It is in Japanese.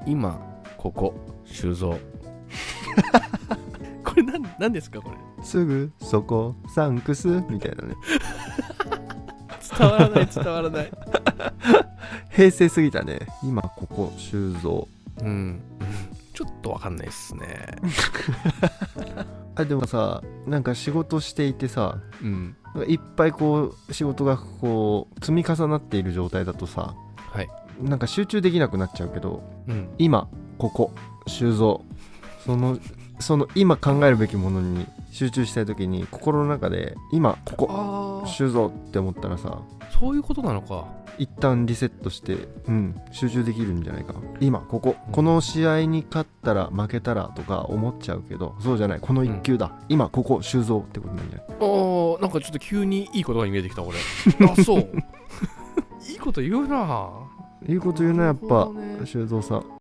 今ここ修造これなんですかこれ。すぐそこサンクスみたいなね。伝わらない平成すぎたね。今ここ修造。ちょっとわかんないっすね。でもさ、なんか仕事していてさ、うんなんかいっぱいこう仕事がこう積み重なっている状態だとさ、はいなんか集中できなくなっちゃうけど、うん今ここ修造、その今考えるべきものに集中したい時に心の中で今ここ修造って思ったらさ、そういうことなのか。一旦リセットして、集中できるんじゃないかな。今ここ、この試合に勝ったら負けたらとか思っちゃうけど、そうじゃない、この一球だ、今ここ修造ってことなんじゃない。なんかちょっと急にいい言葉に見えてきた俺。あ、そういいこと言うな。いいこと言うなやっぱ、なるほどね。修造さん。